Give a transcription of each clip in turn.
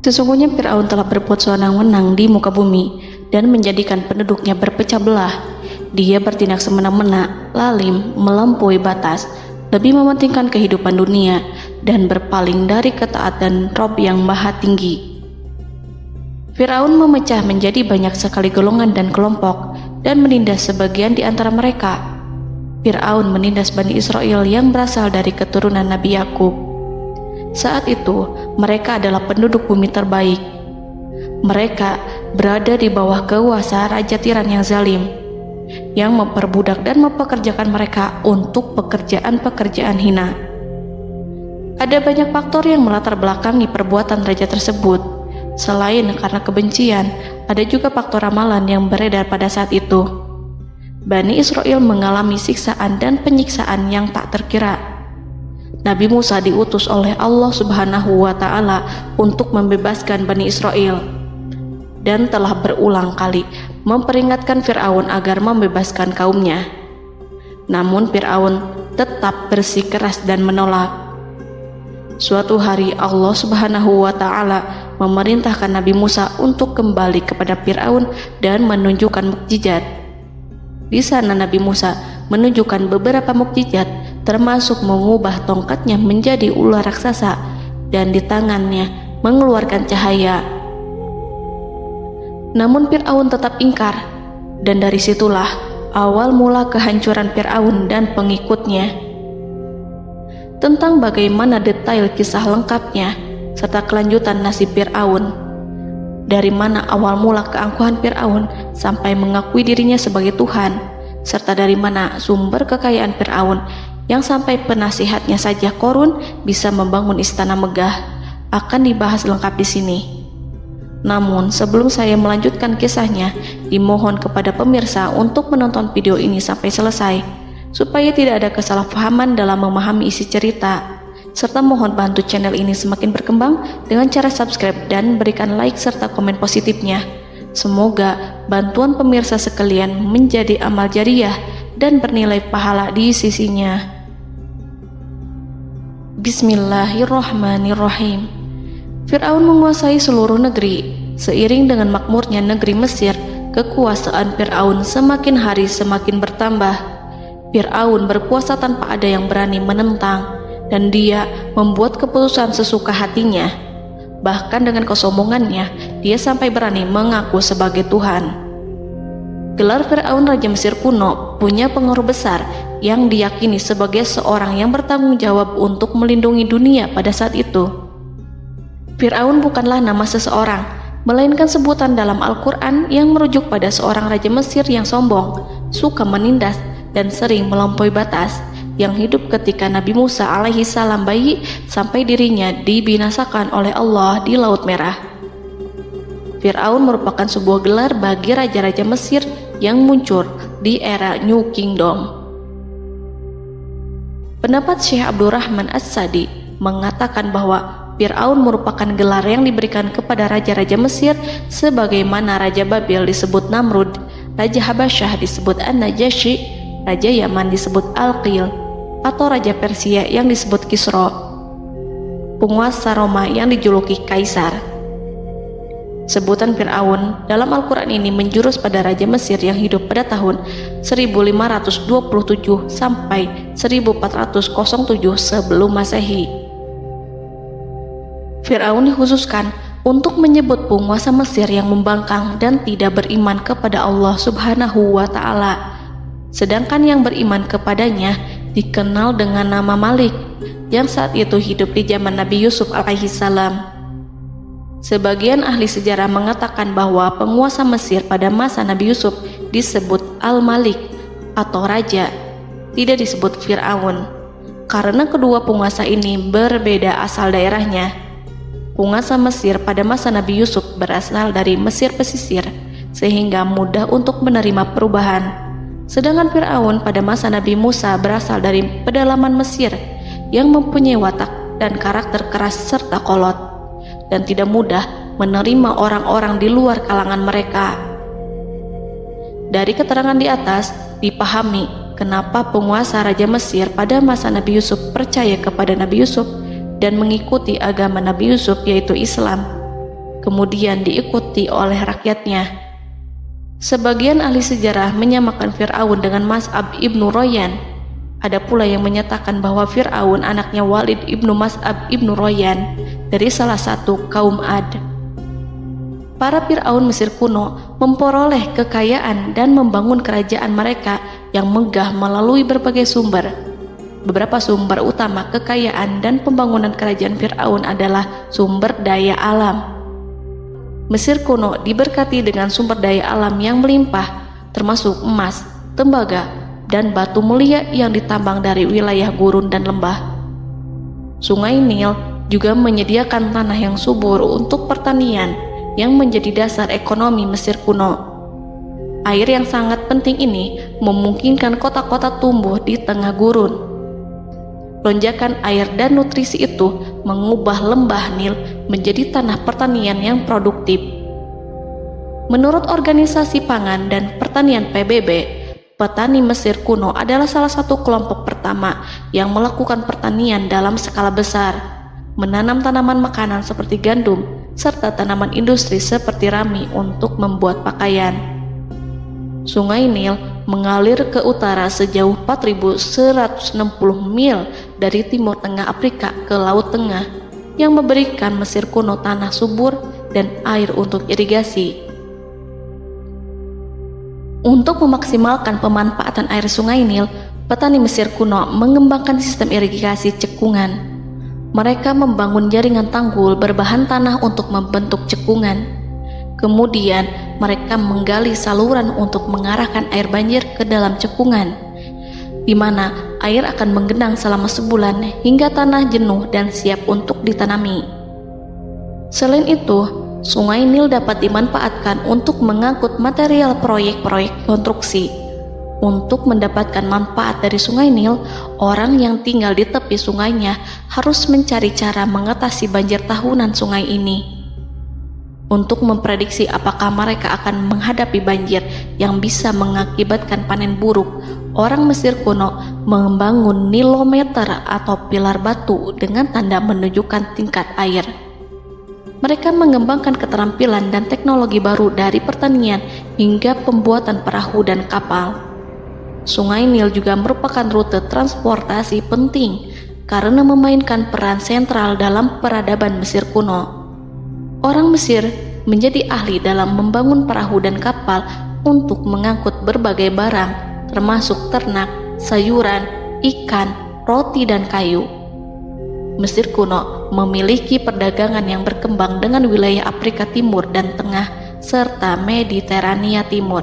Sesungguhnya Fir'aun telah berbuat sewenang-wenang di muka bumi dan menjadikan penduduknya berpecah belah. Dia bertindak semena-mena, lalim, melampaui batas, lebih mementingkan kehidupan dunia dan berpaling dari ketaatan Rob yang Maha Tinggi. Fir'aun memecah menjadi banyak sekali golongan dan kelompok dan menindas sebagian di antara mereka. Fir'aun menindas Bani Israel yang berasal dari keturunan Nabi Yakub. Saat itu, mereka adalah penduduk bumi terbaik. Mereka berada di bawah kuasa Raja Tiran yang zalim, yang memperbudak dan mempekerjakan mereka untuk pekerjaan-pekerjaan hina. Ada banyak faktor yang melatar belakangi perbuatan raja tersebut. Selain karena kebencian, ada juga faktor ramalan yang beredar pada saat itu. Bani Israel mengalami siksaan dan penyiksaan yang tak terkira. Nabi Musa diutus oleh Allah Subhanahu wa Ta'ala untuk membebaskan Bani Israel dan telah berulang kali memperingatkan Fir'aun agar membebaskan kaumnya. Namun Fir'aun tetap bersikeras dan menolak. Suatu hari Allah Subhanahu wa Ta'ala memerintahkan Nabi Musa untuk kembali kepada Fir'aun dan menunjukkan mukjizat. Di sana Nabi Musa menunjukkan beberapa mukjizat, termasuk mengubah tongkatnya menjadi ular raksasa dan di tangannya mengeluarkan cahaya. Namun Fir'aun tetap ingkar, dan dari situlah awal mula kehancuran Fir'aun dan pengikutnya. Tentang bagaimana detail kisah lengkapnya serta kelanjutan nasib Fir'aun, dari mana awal mula keangkuhan Fir'aun sampai mengakui dirinya sebagai Tuhan, serta dari mana sumber kekayaan Fir'aun yang sampai penasihatnya saja Qorun bisa membangun istana megah, akan dibahas lengkap di sini. Namun sebelum saya melanjutkan kisahnya, dimohon kepada pemirsa untuk menonton video ini sampai selesai, supaya tidak ada kesalahpahaman dalam memahami isi cerita, serta mohon bantu channel ini semakin berkembang dengan cara subscribe dan berikan like serta komen positifnya. Semoga bantuan pemirsa sekalian menjadi amal jariah dan bernilai pahala di sisinya. Bismillahirrahmanirrahim. Fir'aun menguasai seluruh negeri. Seiring dengan makmurnya negeri Mesir, kekuasaan Fir'aun semakin hari semakin bertambah. Fir'aun berkuasa tanpa ada yang berani menentang, dan dia membuat keputusan sesuka hatinya. Bahkan dengan kesombongannya, dia sampai berani mengaku sebagai Tuhan. Gelar Fir'aun Raja Mesir kuno punya pengaruh besar yang diyakini sebagai seorang yang bertanggung jawab untuk melindungi dunia pada saat itu. Fir'aun bukanlah nama seseorang, melainkan sebutan dalam Al-Quran yang merujuk pada seorang Raja Mesir yang sombong, suka menindas, dan sering melampaui batas, yang hidup ketika Nabi Musa alaihi salam bayi sampai dirinya dibinasakan oleh Allah di Laut Merah. Fir'aun merupakan sebuah gelar bagi raja-raja Mesir yang muncul di era New Kingdom. Pendapat Syekh Abdurrahman As-Sadi mengatakan bahwa Fir'aun merupakan gelar yang diberikan kepada raja-raja Mesir, sebagaimana Raja Babil disebut Namrud, Raja Habasyah disebut An-Najasyi, Raja Yaman disebut Al-Qil, atau Raja Persia yang disebut Kisra, penguasa Roma yang dijuluki Kaisar. Sebutan Fir'aun dalam Al-Quran ini menjurus pada Raja Mesir yang hidup pada tahun 1527 sampai 1407 sebelum Masehi. Fir'aun dikhususkan untuk menyebut penguasa Mesir yang membangkang dan tidak beriman kepada Allah Subhanahu wa Ta'ala. Sedangkan yang beriman kepadanya dikenal dengan nama Malik, yang saat itu hidup di zaman Nabi Yusuf alaihi salam. Sebagian ahli sejarah mengatakan bahwa penguasa Mesir pada masa Nabi Yusuf disebut Al-Malik atau Raja, tidak disebut Fir'aun, karena kedua penguasa ini berbeda asal daerahnya. Penguasa Mesir pada masa Nabi Yusuf berasal dari Mesir pesisir, sehingga mudah untuk menerima perubahan. Sedangkan Fir'aun pada masa Nabi Musa berasal dari pedalaman Mesir yang mempunyai watak dan karakter keras serta kolot, dan tidak mudah menerima orang-orang di luar kalangan mereka. Dari keterangan di atas dipahami kenapa penguasa Raja Mesir pada masa Nabi Yusuf percaya kepada Nabi Yusuf dan mengikuti agama Nabi Yusuf, yaitu Islam. kemudian diikuti oleh rakyatnya. Sebagian ahli sejarah menyamakan Fir'aun dengan Mas'ab ibnu Royan. Ada pula yang menyatakan bahwa Fir'aun anaknya Walid ibnu Mas'ab ibnu Royan dari salah satu kaum Ad. Para Fir'aun Mesir kuno memperoleh kekayaan dan membangun kerajaan mereka yang megah melalui berbagai sumber. Beberapa sumber utama kekayaan dan pembangunan kerajaan Fir'aun adalah sumber daya alam. Mesir kuno diberkati dengan sumber daya alam yang melimpah, termasuk emas, tembaga, dan batu mulia yang ditambang dari wilayah gurun dan lembah. Sungai Nil juga menyediakan tanah yang subur untuk pertanian yang menjadi dasar ekonomi Mesir kuno. Air yang sangat penting ini memungkinkan kota-kota tumbuh di tengah gurun. Lonjakan air dan nutrisi itu mengubah lembah Nil menjadi tanah pertanian yang produktif. Menurut Organisasi Pangan dan Pertanian PBB, petani Mesir kuno adalah salah satu kelompok pertama yang melakukan pertanian dalam skala besar, menanam tanaman makanan seperti gandum, serta tanaman industri seperti rami untuk membuat pakaian. Sungai Nil mengalir ke utara sejauh 4.160 mil dari timur tengah Afrika ke Laut Tengah, yang memberikan Mesir kuno tanah subur dan air untuk irigasi. Untuk memaksimalkan pemanfaatan air Sungai Nil, petani Mesir kuno mengembangkan sistem irigasi cekungan. Mereka membangun jaringan tanggul berbahan tanah untuk membentuk cekungan. Kemudian mereka menggali saluran untuk mengarahkan air banjir ke dalam cekungan, di mana air akan menggenang selama sebulan hingga tanah jenuh dan siap untuk ditanami. Selain itu, Sungai Nil dapat dimanfaatkan untuk mengangkut material proyek-proyek konstruksi. Untuk mendapatkan manfaat dari Sungai Nil, orang yang tinggal di tepi sungainya harus mencari cara mengatasi banjir tahunan sungai ini. Untuk memprediksi apakah mereka akan menghadapi banjir yang bisa mengakibatkan panen buruk, orang Mesir kuno membangun nilometer atau pilar batu dengan tanda menunjukkan tingkat air. Mereka mengembangkan keterampilan dan teknologi baru dari pertanian hingga pembuatan perahu dan kapal. Sungai Nil juga merupakan rute transportasi penting karena memainkan peran sentral dalam peradaban Mesir kuno. Orang Mesir menjadi ahli dalam membangun perahu dan kapal untuk mengangkut berbagai barang, termasuk ternak, sayuran, ikan, roti, dan kayu. Mesir kuno memiliki perdagangan yang berkembang dengan wilayah Afrika Timur dan Tengah serta Mediterania Timur.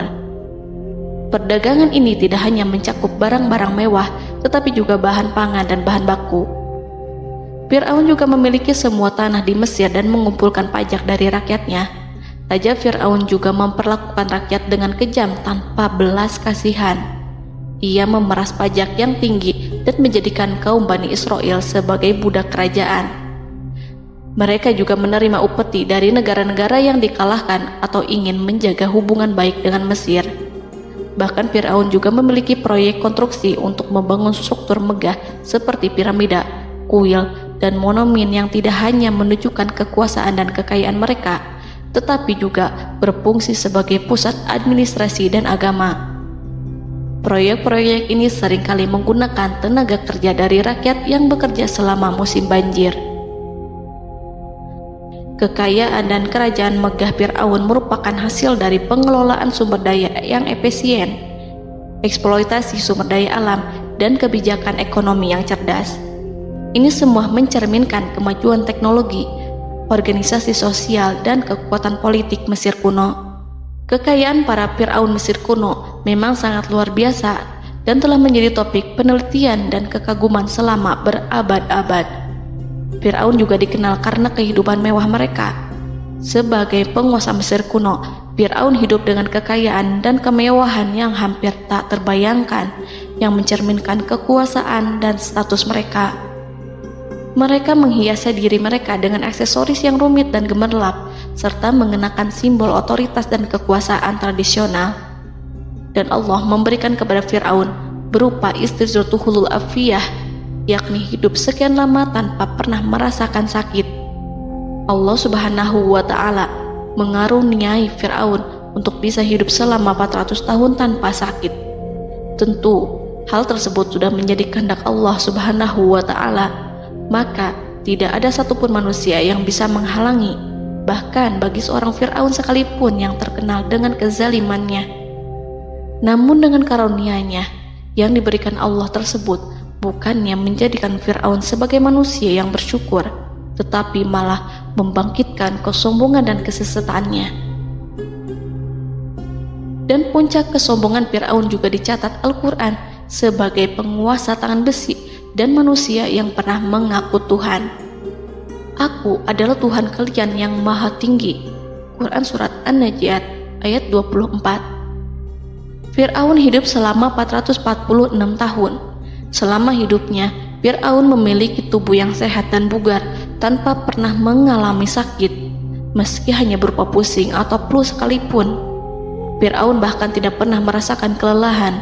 Perdagangan ini tidak hanya mencakup barang-barang mewah, tetapi juga bahan pangan dan bahan baku. Fir'aun juga memiliki semua tanah di Mesir dan mengumpulkan pajak dari rakyatnya. Raja Fir'aun juga memperlakukan rakyat dengan kejam tanpa belas kasihan. Ia memeras pajak yang tinggi dan menjadikan kaum Bani Israel sebagai budak kerajaan. Mereka juga menerima upeti dari negara-negara yang dikalahkan atau ingin menjaga hubungan baik dengan Mesir. Bahkan Fir'aun juga memiliki proyek konstruksi untuk membangun struktur megah seperti piramida, kuil, dan monumen yang tidak hanya menunjukkan kekuasaan dan kekayaan mereka, tetapi juga berfungsi sebagai pusat administrasi dan agama. Proyek-proyek ini seringkali menggunakan tenaga kerja dari rakyat yang bekerja selama musim banjir. Kekayaan dan kerajaan megah Fir'aun merupakan hasil dari pengelolaan sumber daya yang efisien, eksploitasi sumber daya alam, dan kebijakan ekonomi yang cerdas. Ini semua mencerminkan kemajuan teknologi, organisasi sosial, dan kekuatan politik Mesir kuno. Kekayaan para Fir'aun Mesir kuno memang sangat luar biasa dan telah menjadi topik penelitian dan kekaguman selama berabad-abad. Fir'aun juga dikenal karena kehidupan mewah mereka. Sebagai penguasa Mesir kuno, Fir'aun hidup dengan kekayaan dan kemewahan yang hampir tak terbayangkan, yang mencerminkan kekuasaan dan status mereka. Mereka menghiasi diri mereka dengan aksesoris yang rumit dan gemerlap, serta mengenakan simbol otoritas dan kekuasaan tradisional. Dan Allah memberikan kepada Fir'aun berupa istidratuhul afiyah, yakni hidup sekian lama tanpa pernah merasakan sakit. Allah Subhanahu wa Ta'ala mengaruniai Fir'aun untuk bisa hidup selama 400 tahun tanpa sakit. Tentu, hal tersebut sudah menjadi kehendak Allah Subhanahu wa Ta'ala, maka tidak ada satupun manusia yang bisa menghalangi, bahkan bagi seorang Fir'aun sekalipun yang terkenal dengan kezalimannya. Namun dengan karunia-Nya yang diberikan Allah tersebut bukannya menjadikan Fir'aun sebagai manusia yang bersyukur, tetapi malah membangkitkan kesombongan dan kesesataannya. Dan puncak kesombongan Fir'aun juga dicatat Al-Quran sebagai penguasa tangan besi dan manusia yang pernah mengaku Tuhan. Aku adalah Tuhan kalian yang maha tinggi. Quran Surat An-Najiat ayat 24. Fir'aun hidup selama 446 tahun. Selama hidupnya, Fir'aun memiliki tubuh yang sehat dan bugar tanpa pernah mengalami sakit, meski hanya berupa pusing atau flu sekalipun. Fir'aun bahkan tidak pernah merasakan kelelahan.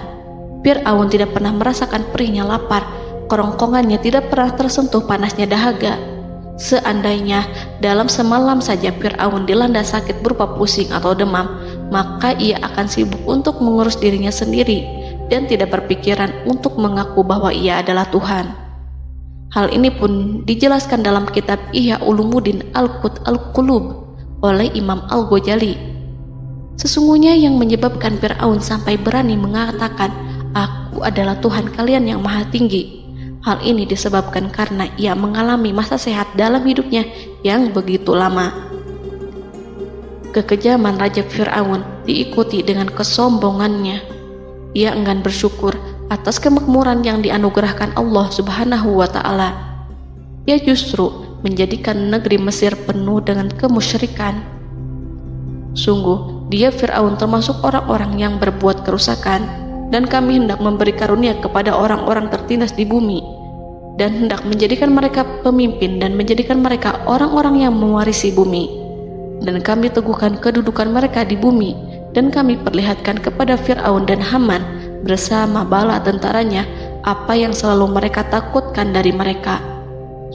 Fir'aun tidak pernah merasakan perihnya lapar, kerongkongannya tidak pernah tersentuh panasnya dahaga. Seandainya dalam semalam saja Fir'aun dilanda sakit berupa pusing atau demam, maka ia akan sibuk untuk mengurus dirinya sendiri dan tidak berpikiran untuk mengaku bahwa ia adalah Tuhan. Hal ini pun dijelaskan dalam kitab Ihya Ulumuddin Al-Qut Al-Qulub oleh Imam Al-Ghazali. Sesungguhnya yang menyebabkan Fir'aun sampai berani mengatakan, "Aku adalah Tuhan kalian yang maha tinggi." Hal ini disebabkan karena ia mengalami masa sehat dalam hidupnya yang begitu lama. Kekejaman Raja Fir'aun diikuti dengan kesombongannya. Ia enggan bersyukur atas kemakmuran yang dianugerahkan Allah Subhanahu wa Ta'ala. Ia justru menjadikan negeri Mesir penuh dengan kemusyrikan. Sungguh, dia Fir'aun termasuk orang-orang yang berbuat kerusakan, dan kami hendak memberi karunia kepada orang-orang tertindas di bumi, dan hendak menjadikan mereka pemimpin dan menjadikan mereka orang-orang yang mewarisi bumi. Dan kami teguhkan kedudukan mereka di bumi, dan kami perlihatkan kepada Fir'aun dan Haman bersama bala tentaranya apa yang selalu mereka takutkan dari mereka.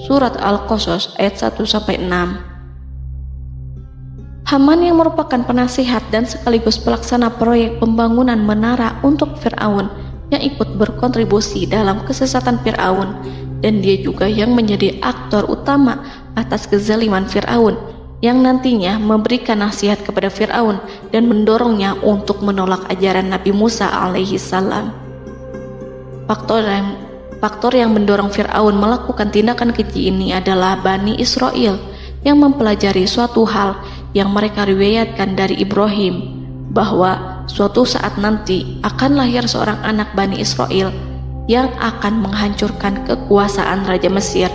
Surat Al-Qasas ayat 1-6. Haman yang merupakan penasihat dan sekaligus pelaksana proyek pembangunan menara untuk Fir'aun yang ikut berkontribusi dalam kesesatan Fir'aun, dan dia juga yang menjadi aktor utama atas kezaliman Fir'aun yang nantinya memberikan nasihat kepada Fir'aun dan mendorongnya untuk menolak ajaran Nabi Musa alaihi salam. Faktor yang mendorong Fir'aun melakukan tindakan keji ini adalah Bani Israel yang mempelajari suatu hal yang mereka riwayatkan dari Ibrahim, bahwa suatu saat nanti akan lahir seorang anak Bani Israel yang akan menghancurkan kekuasaan Raja Mesir.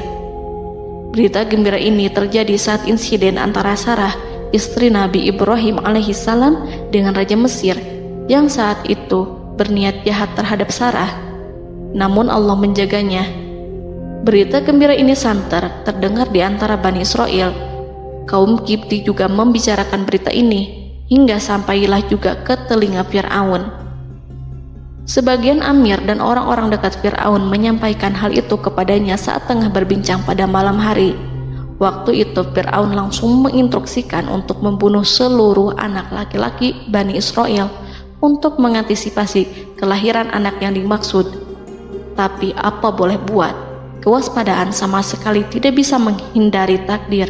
Berita gembira ini terjadi saat insiden antara Sarah, istri Nabi Ibrahim alaihissalam, dengan Raja Mesir yang saat itu berniat jahat terhadap Sarah. Namun Allah menjaganya. Berita gembira ini santer terdengar di antara Bani Israel. Kaum Kipti juga membicarakan berita ini, hingga sampailah juga ke telinga Fir'aun. Sebagian amir dan orang-orang dekat Fir'aun menyampaikan hal itu kepadanya saat tengah berbincang pada malam hari. Waktu itu Fir'aun langsung menginstruksikan untuk membunuh seluruh anak laki-laki Bani Israel untuk mengantisipasi kelahiran anak yang dimaksud. Tapi apa boleh buat, kewaspadaan sama sekali tidak bisa menghindari takdir.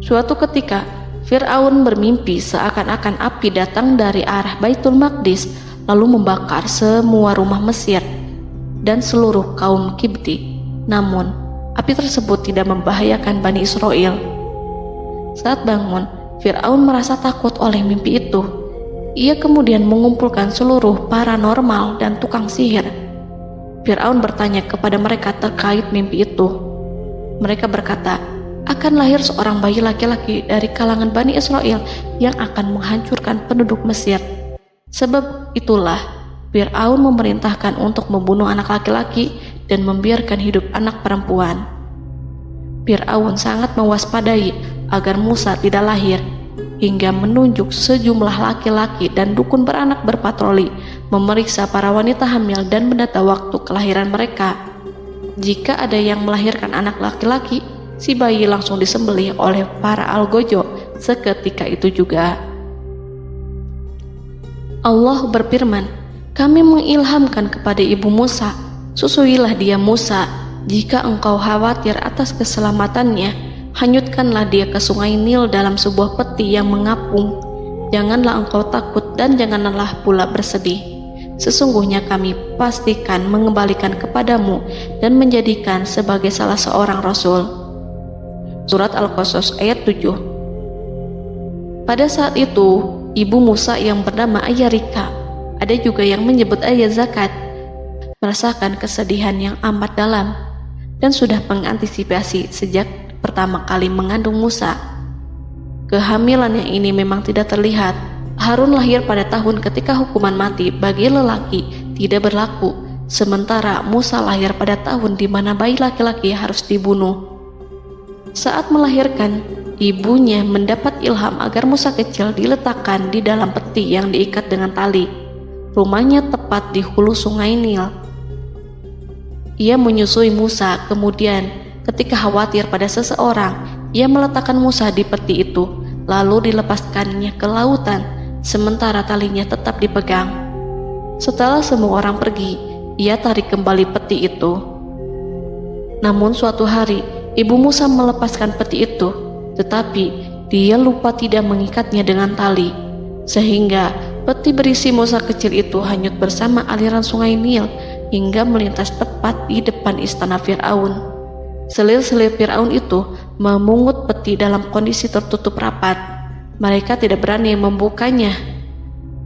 Suatu ketika Fir'aun bermimpi seakan-akan api datang dari arah Baitul Maqdis lalu membakar semua rumah Mesir dan seluruh kaum Kipti. Namun, api tersebut tidak membahayakan Bani Israel. Saat bangun, Fir'aun merasa takut oleh mimpi itu. Ia kemudian mengumpulkan seluruh paranormal dan tukang sihir. Fir'aun bertanya kepada mereka terkait mimpi itu. Mereka berkata, akan lahir seorang bayi laki-laki dari kalangan Bani Israel yang akan menghancurkan penduduk Mesir. Sebab itulah Fir'aun memerintahkan untuk membunuh anak laki-laki dan membiarkan hidup anak perempuan. Fir'aun sangat mewaspadai agar Musa tidak lahir, hingga menunjuk sejumlah laki-laki dan dukun beranak berpatroli memeriksa para wanita hamil dan mendata waktu kelahiran mereka. Jika ada yang melahirkan anak laki-laki, si bayi langsung disembelih oleh para algojo seketika itu juga. Allah berfirman, kami mengilhamkan kepada ibu Musa, susuilah dia Musa. Jika engkau khawatir atas keselamatannya, hanyutkanlah dia ke sungai Nil dalam sebuah peti yang mengapung. Janganlah engkau takut dan janganlah pula bersedih. Sesungguhnya kami pastikan mengembalikan kepadamu dan menjadikan sebagai salah seorang rasul. Surat Al-Qasas ayat 7. Pada saat itu, ibu Musa yang bernama Ayah Rika, ada juga yang menyebut Ayah Zakat, merasakan kesedihan yang amat dalam dan sudah mengantisipasi sejak pertama kali mengandung Musa. Kehamilannya ini memang tidak terlihat. Harun lahir pada tahun ketika hukuman mati bagi lelaki tidak berlaku, sementara Musa lahir pada tahun di mana bayi laki-laki harus dibunuh. Saat melahirkan, ibunya mendapat ilham agar Musa kecil diletakkan di dalam peti yang diikat dengan tali. Rumahnya tepat di hulu sungai Nil. Ia menyusui Musa, kemudian ketika khawatir pada seseorang, ia meletakkan Musa di peti itu, lalu dilepaskannya ke lautan, sementara talinya tetap dipegang. Setelah semua orang pergi, ia tarik kembali peti itu. Namun suatu hari, ibu Musa melepaskan peti itu, tetapi dia lupa tidak mengikatnya dengan tali, sehingga peti berisi Musa kecil itu hanyut bersama aliran sungai Nil hingga melintas tepat di depan istana Fir'aun. Selir-selir Fir'aun itu memungut peti dalam kondisi tertutup rapat. Mereka tidak berani membukanya.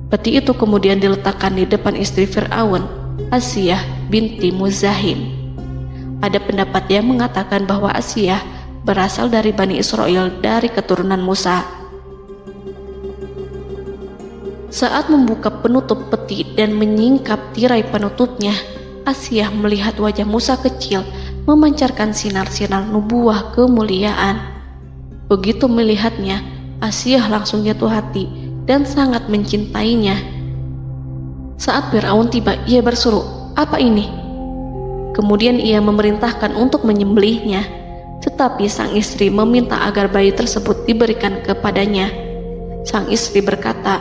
Peti itu kemudian diletakkan di depan istri Fir'aun, Asiyah binti Muzahim. Ada pendapat yang mengatakan bahwa Asiyah berasal dari Bani Israel dari keturunan Musa. Saat membuka penutup peti dan menyingkap tirai penutupnya, Asiyah melihat wajah Musa kecil memancarkan sinar-sinar nubuah kemuliaan. Begitu melihatnya, Asiyah langsung jatuh hati dan sangat mencintainya. Saat Fir'aun tiba, ia berseru, "Apa ini?" Kemudian ia memerintahkan untuk menyembelihnya, tetapi sang istri meminta agar bayi tersebut diberikan kepadanya. Sang istri berkata,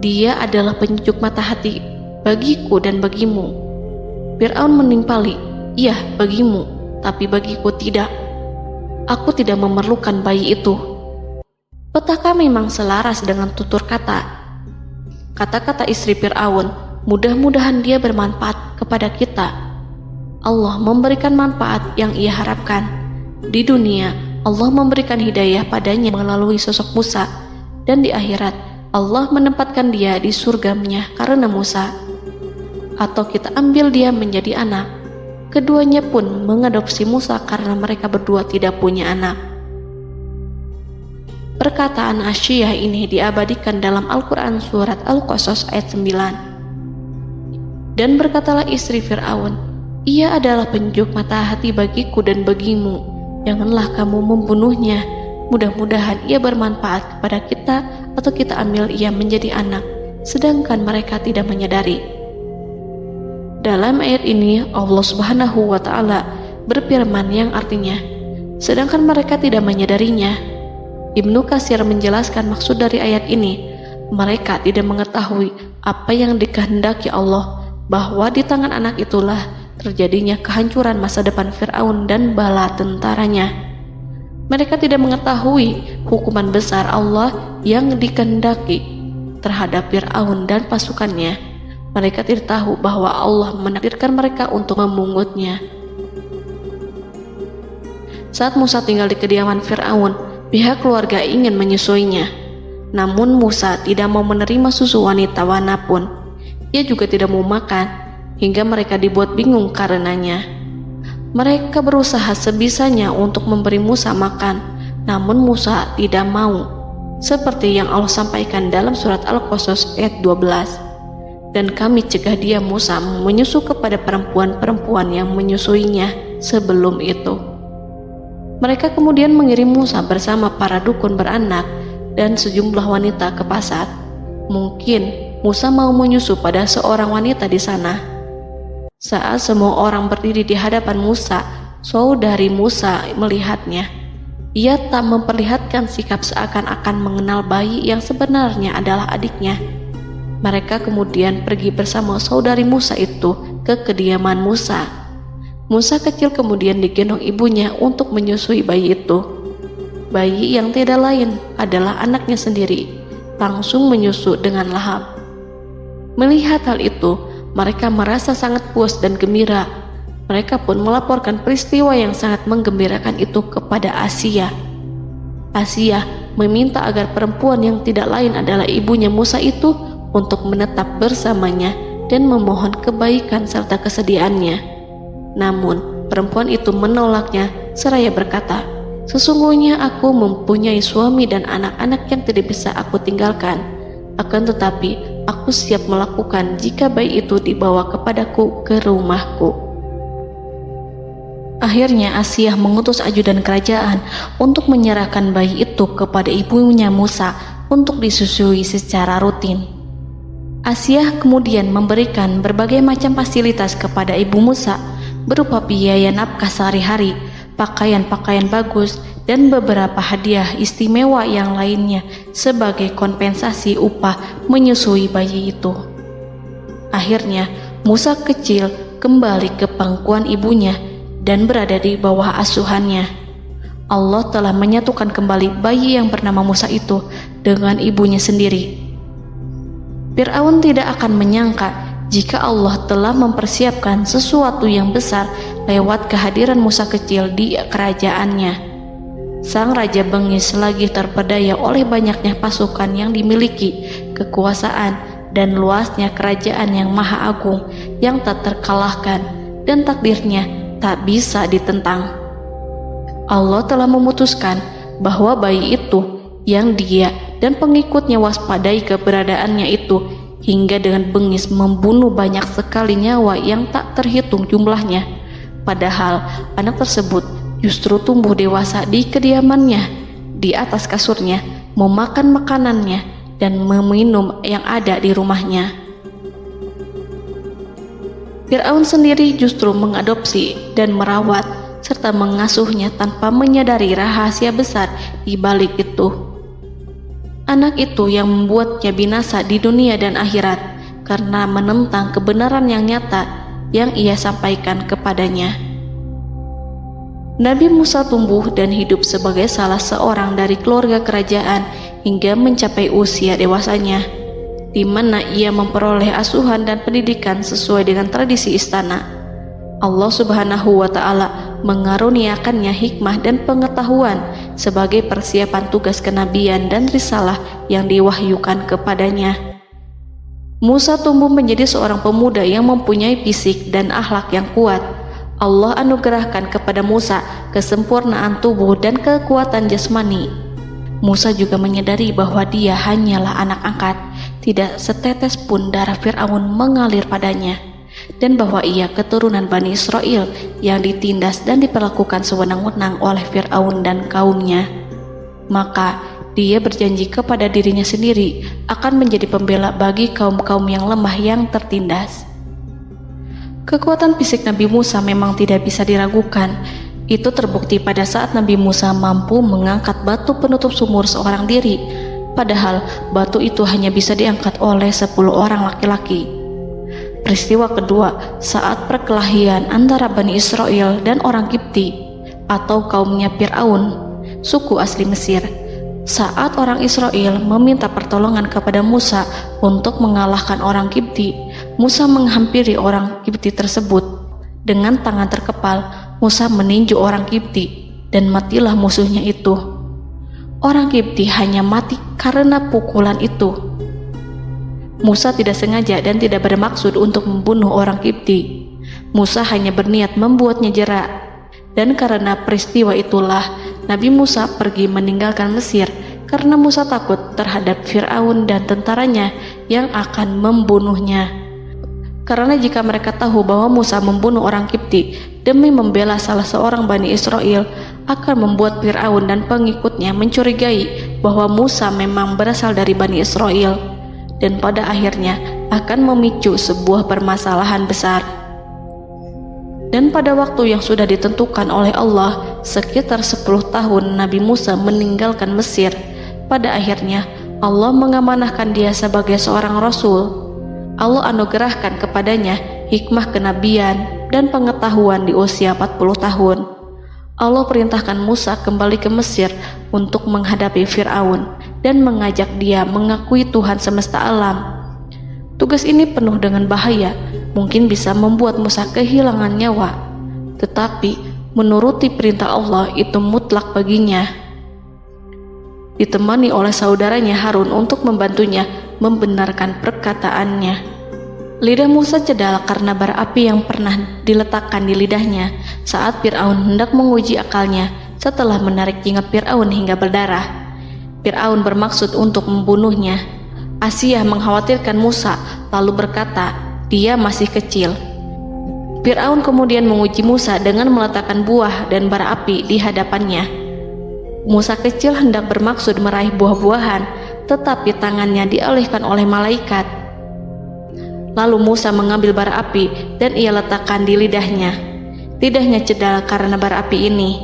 "Dia adalah penyejuk mata hati bagiku dan bagimu." Fir'aun menimpali, "Iya, bagimu, tapi bagiku tidak. Aku tidak memerlukan bayi itu." Petaka memang selaras dengan tutur kata. Kata-kata istri Fir'aun, mudah-mudahan dia bermanfaat kepada kita. Allah memberikan manfaat yang ia harapkan. Di dunia, Allah memberikan hidayah padanya melalui sosok Musa, dan di akhirat, Allah menempatkan dia di surganya karena Musa. Atau kita ambil dia menjadi anak. Keduanya pun mengadopsi Musa karena mereka berdua tidak punya anak. Perkataan Asiyah ini diabadikan dalam Al-Quran surat Al-Qasas ayat 9. Dan berkatalah istri Fir'aun, "Ia adalah penyejuk mata hati bagiku dan bagimu. Janganlah kamu membunuhnya. Mudah-mudahan ia bermanfaat kepada kita atau kita ambil ia menjadi anak, sedangkan mereka tidak menyadari." Dalam ayat ini Allah Subhanahu wa Ta'ala berfirman yang artinya, sedangkan mereka tidak menyadarinya. Ibnu Katsir menjelaskan maksud dari ayat ini, mereka tidak mengetahui apa yang dikehendaki Allah, bahwa di tangan anak itulah terjadinya kehancuran masa depan Fir'aun dan bala tentaranya. Mereka tidak mengetahui hukuman besar Allah yang dikehendaki terhadap Fir'aun dan pasukannya. Mereka tidak tahu bahwa Allah menakdirkan mereka untuk memungutnya. Saat Musa tinggal di kediaman Fir'aun, pihak keluarga ingin menyusuinya. Namun Musa tidak mau menerima susu wanita manapun. Ia juga tidak mau makan, hingga mereka dibuat bingung karenanya. Mereka berusaha sebisanya untuk memberi Musa makan, namun Musa tidak mau. Seperti yang Allah sampaikan dalam surat Al-Qasas ayat 12. Dan kami cegah dia Musa menyusu kepada perempuan-perempuan yang menyusuinya sebelum itu. Mereka kemudian mengirim Musa bersama para dukun beranak dan sejumlah wanita ke pasar. Mungkin Musa mau menyusu pada seorang wanita di sana. Saat semua orang berdiri di hadapan Musa, saudari Musa melihatnya. Ia tak memperlihatkan sikap seakan-akan mengenal bayi yang sebenarnya adalah adiknya. Mereka kemudian pergi bersama saudari Musa itu ke kediaman Musa. Musa kecil kemudian digendong ibunya untuk menyusui bayi itu. Bayi yang tidak lain adalah anaknya sendiri, langsung menyusu dengan lahap. Melihat hal itu, mereka merasa sangat puas dan gembira. Mereka pun melaporkan peristiwa yang sangat menggembirakan itu kepada Asia. Asia meminta agar perempuan yang tidak lain adalah ibunya Musa itu untuk menetap bersamanya dan memohon kebaikan serta kesediaannya. Namun, perempuan itu menolaknya seraya berkata, "Sesungguhnya aku mempunyai suami dan anak-anak yang tidak bisa aku tinggalkan. Akan tetapi, aku siap melakukan jika bayi itu dibawa kepadaku ke rumahku." Akhirnya Asia mengutus ajudan kerajaan untuk menyerahkan bayi itu kepada ibunya Musa untuk disusui secara rutin. Asia kemudian memberikan berbagai macam fasilitas kepada ibu Musa berupa biaya nafkah sehari-hari, pakaian-pakaian bagus, dan beberapa hadiah istimewa yang lainnya sebagai kompensasi upah menyusui bayi itu. Akhirnya Musa kecil kembali ke pangkuan ibunya dan berada di bawah asuhannya. Allah telah menyatukan kembali bayi yang bernama Musa itu dengan ibunya sendiri. Fir'aun tidak akan menyangka jika Allah telah mempersiapkan sesuatu yang besar lewat kehadiran Musa kecil di kerajaannya. Sang raja bengis lagi terpedaya oleh banyaknya pasukan yang dimiliki, kekuasaan dan luasnya kerajaan yang maha agung yang tak terkalahkan, dan takdirnya tak bisa ditentang. Allah telah memutuskan bahwa bayi itu yang dia dan pengikutnya waspadai keberadaannya itu hingga dengan bengis membunuh banyak sekali nyawa yang tak terhitung jumlahnya. Padahal anak tersebut justru tumbuh dewasa di kediamannya, di atas kasurnya, memakan makanannya dan meminum yang ada di rumahnya. Fir'aun sendiri justru mengadopsi dan merawat serta mengasuhnya tanpa menyadari rahasia besar di balik itu. Anak itu yang membuatnya binasa di dunia dan akhirat karena menentang kebenaran yang nyata yang ia sampaikan kepadanya. Nabi Musa tumbuh dan hidup sebagai salah seorang dari keluarga kerajaan hingga mencapai usia dewasanya, di mana ia memperoleh asuhan dan pendidikan sesuai dengan tradisi istana. Allah Subhanahu wa Ta'ala mengaruniakannya hikmah dan pengetahuan sebagai persiapan tugas kenabian dan risalah yang diwahyukan kepadanya. Musa tumbuh menjadi seorang pemuda yang mempunyai fisik dan akhlak yang kuat. Allah anugerahkan kepada Musa kesempurnaan tubuh dan kekuatan jasmani. Musa juga menyadari bahwa dia hanyalah anak angkat. Tidak setetes pun darah Fir'aun mengalir padanya, dan bahwa ia keturunan Bani Israel yang ditindas dan diperlakukan sewenang-wenang oleh Fir'aun dan kaumnya. Maka dia berjanji kepada dirinya sendiri akan menjadi pembela bagi kaum-kaum yang lemah yang tertindas. Kekuatan fisik Nabi Musa memang tidak bisa diragukan. Itu terbukti pada saat Nabi Musa mampu mengangkat batu penutup sumur seorang diri, padahal batu itu hanya bisa diangkat oleh 10 orang laki-laki. Peristiwa kedua saat perkelahian antara Bani Israel dan orang Kipti atau kaumnya Fir'aun, suku asli Mesir. Saat orang Israel meminta pertolongan kepada Musa untuk mengalahkan orang Kipti, Musa menghampiri orang Kipti tersebut. Dengan tangan terkepal, Musa meninju orang Kipti dan matilah musuhnya itu. Orang Kipti hanya mati karena pukulan itu. Musa tidak sengaja dan tidak bermaksud untuk membunuh orang Kipti. Musa hanya berniat membuatnya jera. Dan karena peristiwa itulah Nabi Musa pergi meninggalkan Mesir, karena Musa takut terhadap Fir'aun dan tentaranya yang akan membunuhnya. Karena jika mereka tahu bahwa Musa membunuh orang Kipti demi membela salah seorang Bani Israel, akan membuat Fir'aun dan pengikutnya mencurigai bahwa Musa memang berasal dari Bani Israel, dan pada akhirnya akan memicu sebuah permasalahan besar. Dan pada waktu yang sudah ditentukan oleh Allah, sekitar 10 tahun Nabi Musa meninggalkan Mesir. Pada akhirnya Allah mengamanahkan dia sebagai seorang rasul. Allah anugerahkan kepadanya hikmah kenabian dan pengetahuan di usia 40 tahun. Allah perintahkan Musa kembali ke Mesir untuk menghadapi Fir'aun dan mengajak dia mengakui Tuhan semesta alam. Tugas ini penuh dengan bahaya, mungkin bisa membuat Musa kehilangan nyawa, tetapi menuruti perintah Allah itu mutlak baginya. Ditemani oleh saudaranya Harun untuk membantunya membenarkan perkataannya. Lidah Musa cedal karena bara api yang pernah diletakkan di lidahnya saat Fir'aun hendak menguji akalnya setelah menarik jingat Fir'aun hingga berdarah. Fir'aun bermaksud untuk membunuhnya. Asia mengkhawatirkan Musa lalu berkata, dia masih kecil. Fir'aun kemudian menguji Musa dengan meletakkan buah dan bara api di hadapannya. Musa kecil hendak bermaksud meraih buah-buahan, tetapi tangannya dialihkan oleh malaikat. Lalu Musa mengambil bara api dan ia letakkan di lidahnya. Lidahnya cedal karena bara api ini.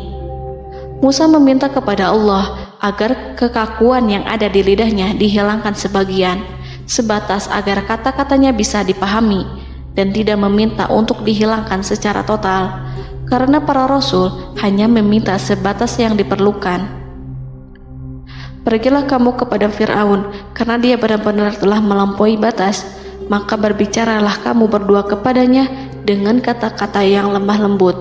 Musa meminta kepada Allah agar kekakuan yang ada di lidahnya dihilangkan sebagian, sebatas agar kata-katanya bisa dipahami, dan tidak meminta untuk dihilangkan secara total, karena para rasul hanya meminta sebatas yang diperlukan. Pergilah kamu kepada Fir'aun, karena dia benar-benar telah melampaui batas, maka berbicaralah kamu berdua kepadanya dengan kata-kata yang lemah lembut.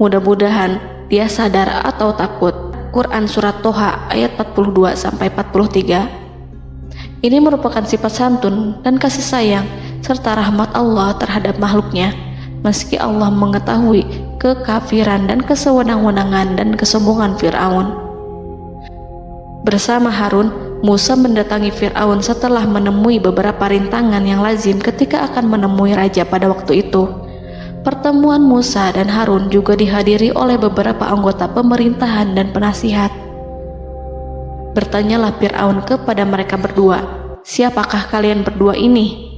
Mudah-mudahan dia sadar atau takut. Quran Surat Toha ayat 42-43. Ini merupakan sifat santun dan kasih sayang serta rahmat Allah terhadap makhluknya, meski Allah mengetahui kekafiran dan kesewenang-wenangan dan kesombongan Fir'aun. Bersama Harun, Musa mendatangi Fir'aun setelah menemui beberapa rintangan yang lazim ketika akan menemui raja pada waktu itu. Pertemuan Musa dan Harun juga dihadiri oleh beberapa anggota pemerintahan dan penasihat. Bertanyalah Fir'aun kepada mereka berdua, siapakah kalian berdua ini?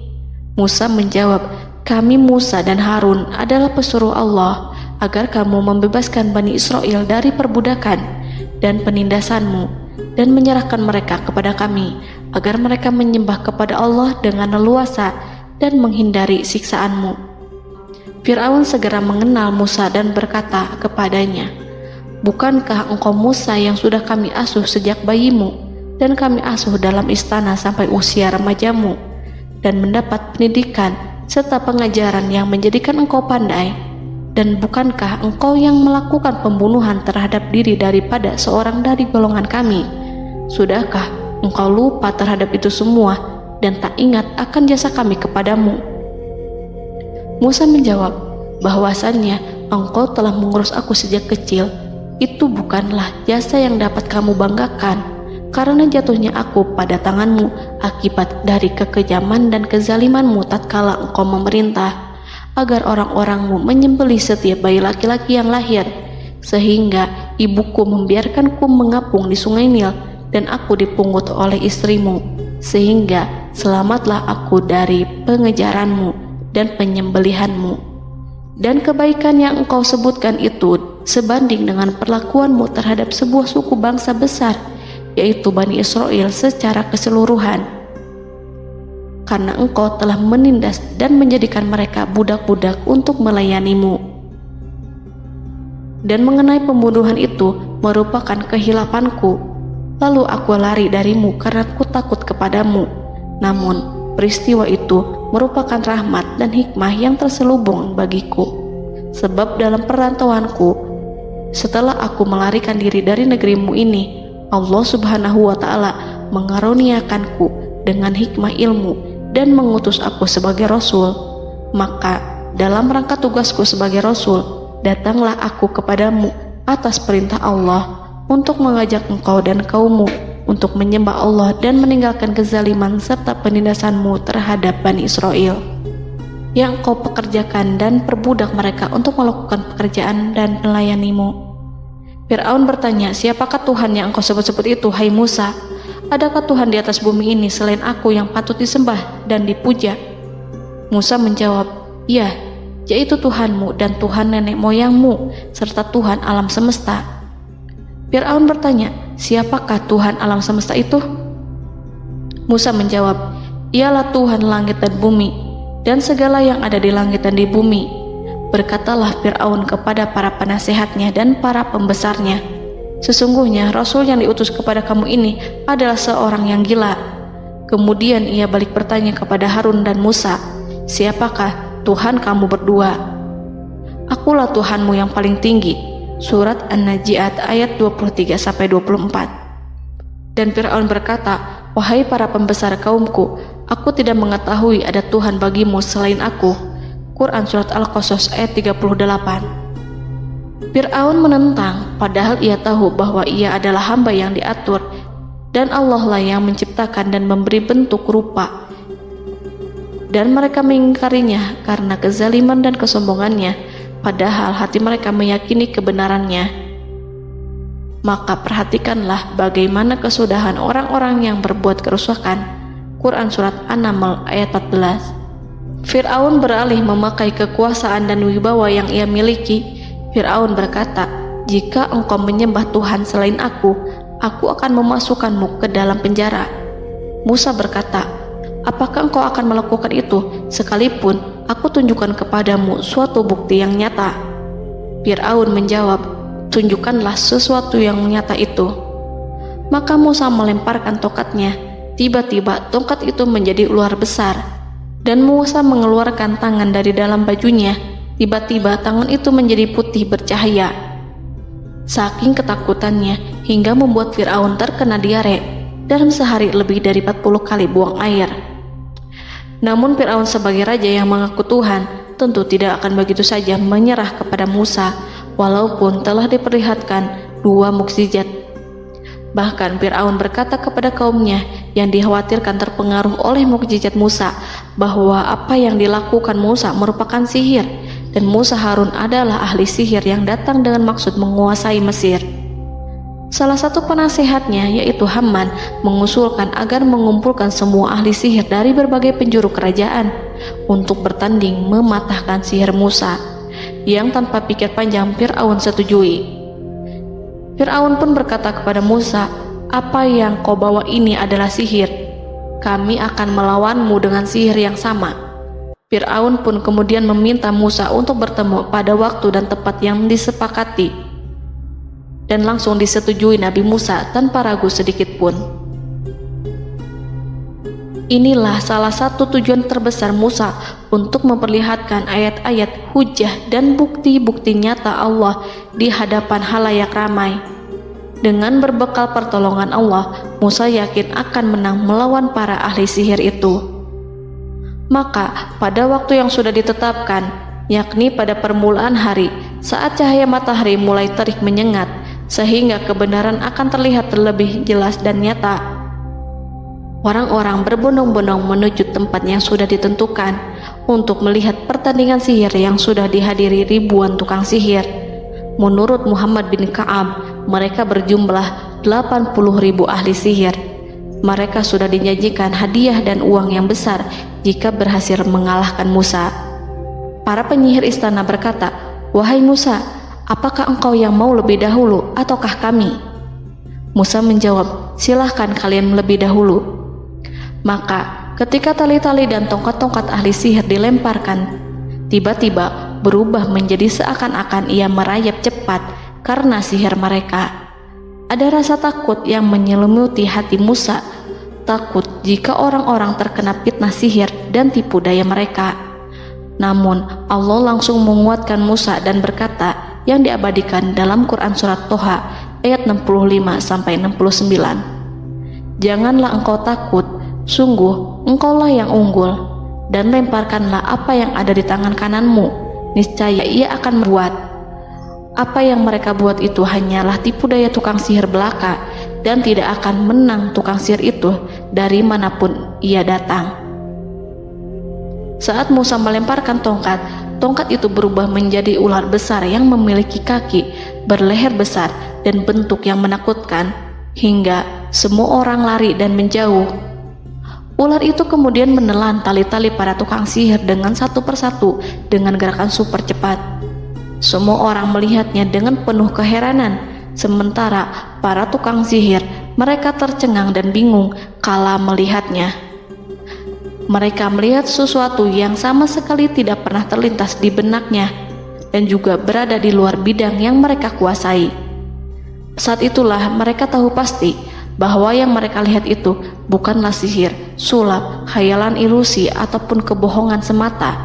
Musa menjawab, kami Musa dan Harun adalah pesuruh Allah agar kamu membebaskan Bani Israel dari perbudakan dan penindasanmu dan menyerahkan mereka kepada kami agar mereka menyembah kepada Allah dengan leluasa dan menghindari siksaanmu. Fir'aun segera mengenal Musa dan berkata kepadanya, bukankah engkau Musa yang sudah kami asuh sejak bayimu dan kami asuh dalam istana sampai usia remajamu dan mendapat pendidikan serta pengajaran yang menjadikan engkau pandai? Dan bukankah engkau yang melakukan pembunuhan terhadap diri daripada seorang dari golongan kami? Sudahkah engkau lupa terhadap itu semua dan tak ingat akan jasa kami kepadamu? Musa menjawab, bahwasannya engkau telah mengurus aku sejak kecil. Itu bukanlah jasa yang dapat kamu banggakan, karena jatuhnya aku pada tanganmu akibat dari kekejaman dan kezalimanmu tatkala engkau memerintah, agar orang-orangmu menyembelih setiap bayi laki-laki yang lahir, sehingga ibuku membiarkanku mengapung di sungai Nil dan aku dipungut oleh istrimu, sehingga selamatlah aku dari pengejaranmu dan penyembelihanmu. Dan kebaikan yang engkau sebutkan itu sebanding dengan perlakuanmu terhadap sebuah suku bangsa besar, yaitu Bani Israel secara keseluruhan, karena engkau telah menindas dan menjadikan mereka budak-budak untuk melayanimu. Dan mengenai pembunuhan itu merupakan kehilafanku, lalu aku lari darimu karena aku takut kepadamu. Namun peristiwa itu merupakan rahmat dan hikmah yang terselubung bagiku, sebab dalam perantauanku setelah aku melarikan diri dari negerimu ini, Allah Subhanahu wa Ta'ala mengaruniakanku dengan hikmah ilmu dan mengutus aku sebagai rasul. Maka dalam rangka tugasku sebagai rasul, datanglah aku kepadamu atas perintah Allah untuk mengajak engkau dan kaummu untuk menyembah Allah dan meninggalkan kezaliman serta penindasanmu terhadap Bani Israel yang kau pekerjakan dan perbudak mereka untuk melakukan pekerjaan dan melayanimu. Fir'aun bertanya, siapakah Tuhan yang engkau sebut-sebut itu, hai Musa? Adakah Tuhan di atas bumi ini selain aku yang patut disembah dan dipuja? Musa menjawab, ya, yaitu Tuhanmu dan Tuhan nenek moyangmu, serta Tuhan alam semesta. Fir'aun bertanya, siapakah Tuhan alam semesta itu? Musa menjawab, ialah Tuhan langit dan bumi, dan segala yang ada di langit dan di bumi. Berkatalah Fir'aun kepada para penasehatnya dan para pembesarnya, sesungguhnya Rasul yang diutus kepada kamu ini adalah seorang yang gila. Kemudian ia balik bertanya kepada Harun dan Musa, siapakah Tuhan kamu berdua? Akulah Tuhanmu yang paling tinggi. Surat An-Najiat ayat 23-24. Dan Fir'aun berkata, wahai para pembesar kaumku, aku tidak mengetahui ada Tuhan bagimu selain aku. Quran Surat Al-Qasas ayat 38. Fir'aun menentang, padahal ia tahu bahwa ia adalah hamba yang diatur, dan Allah lah yang menciptakan dan memberi bentuk rupa. Dan mereka mengingkarinya karena kezaliman dan kesombongannya, padahal hati mereka meyakini kebenarannya. Maka perhatikanlah bagaimana kesudahan orang-orang yang berbuat kerusakan. Quran Surat An-Naml ayat 14. Fir'aun beralih memakai kekuasaan dan wibawa yang ia miliki. Fir'aun berkata, jika engkau menyembah Tuhan selain aku akan memasukkanmu ke dalam penjara. Musa berkata, apakah engkau akan melakukan itu sekalipun aku tunjukkan kepadamu suatu bukti yang nyata? Fir'aun menjawab, tunjukkanlah sesuatu yang nyata itu. Maka Musa melemparkan tongkatnya. Tiba-tiba tongkat itu menjadi ular besar, dan Musa mengeluarkan tangan dari dalam bajunya. Tiba-tiba tangan itu menjadi putih bercahaya. Saking ketakutannya hingga membuat Fir'aun terkena diare. Dalam sehari lebih dari 40 kali buang air. Namun Fir'aun sebagai raja yang mengaku Tuhan tentu tidak akan begitu saja menyerah kepada Musa, walaupun telah diperlihatkan 2 mukjizat. Bahkan Fir'aun berkata kepada kaumnya yang dikhawatirkan terpengaruh oleh mukjizat Musa, bahwa apa yang dilakukan Musa merupakan sihir, dan Musa Harun adalah ahli sihir yang datang dengan maksud menguasai Mesir. Salah satu penasehatnya, yaitu Haman, mengusulkan agar mengumpulkan semua ahli sihir dari berbagai penjuru kerajaan untuk bertanding mematahkan sihir Musa, yang tanpa pikir panjang Fir'aun setujui. Fir'aun pun berkata kepada Musa, apa yang kau bawa ini adalah sihir. Kami akan melawanmu dengan sihir yang sama. Fir'aun pun kemudian meminta Musa untuk bertemu pada waktu dan tempat yang disepakati, dan langsung disetujui Nabi Musa tanpa ragu sedikit pun. Inilah salah satu tujuan terbesar Musa untuk memperlihatkan ayat-ayat hujah dan bukti-bukti nyata Allah di hadapan halayak ramai. Dengan berbekal pertolongan Allah, Musa yakin akan menang melawan para ahli sihir itu. Maka pada waktu yang sudah ditetapkan, yakni pada permulaan hari, saat cahaya matahari mulai terik menyengat, sehingga kebenaran akan terlihat terlebih jelas dan nyata, orang-orang berbondong-bondong menuju tempat yang sudah ditentukan untuk melihat pertandingan sihir yang sudah dihadiri ribuan tukang sihir. Menurut Muhammad bin Ka'ab, mereka berjumlah 80.000 ahli sihir. Mereka sudah dijanjikan hadiah dan uang yang besar jika berhasil mengalahkan Musa. Para penyihir istana berkata, wahai Musa, apakah engkau yang mau lebih dahulu ataukah kami? Musa menjawab, silahkan kalian lebih dahulu. Maka ketika tali-tali dan tongkat-tongkat ahli sihir dilemparkan, tiba-tiba berubah menjadi seakan-akan ia merayap cepat karena sihir mereka. Ada rasa takut yang menyelimuti hati Musa, takut jika orang-orang terkena fitnah sihir dan tipu daya mereka. Namun Allah langsung menguatkan Musa dan berkata yang diabadikan dalam Quran Surat Toha ayat 65-69, janganlah engkau takut, sungguh engkaulah yang unggul, dan lemparkanlah apa yang ada di tangan kananmu, niscaya ia akan membuat. Apa yang mereka buat itu hanyalah tipu daya tukang sihir belaka, dan tidak akan menang tukang sihir itu dari manapun ia datang. Saat Musa melemparkan tongkat, tongkat itu berubah menjadi ular besar yang memiliki kaki berleher besar dan bentuk yang menakutkan, hingga semua orang lari dan menjauh. Ular itu kemudian menelan tali-tali para tukang sihir dengan satu persatu dengan gerakan super cepat. Semua orang melihatnya dengan penuh keheranan, sementara para tukang sihir mereka tercengang dan bingung kala melihatnya. Mereka melihat sesuatu yang sama sekali tidak pernah terlintas di benaknya dan juga berada di luar bidang yang mereka kuasai. Saat itulah mereka tahu pasti bahwa yang mereka lihat itu bukanlah sihir, sulap, khayalan ilusi ataupun kebohongan semata,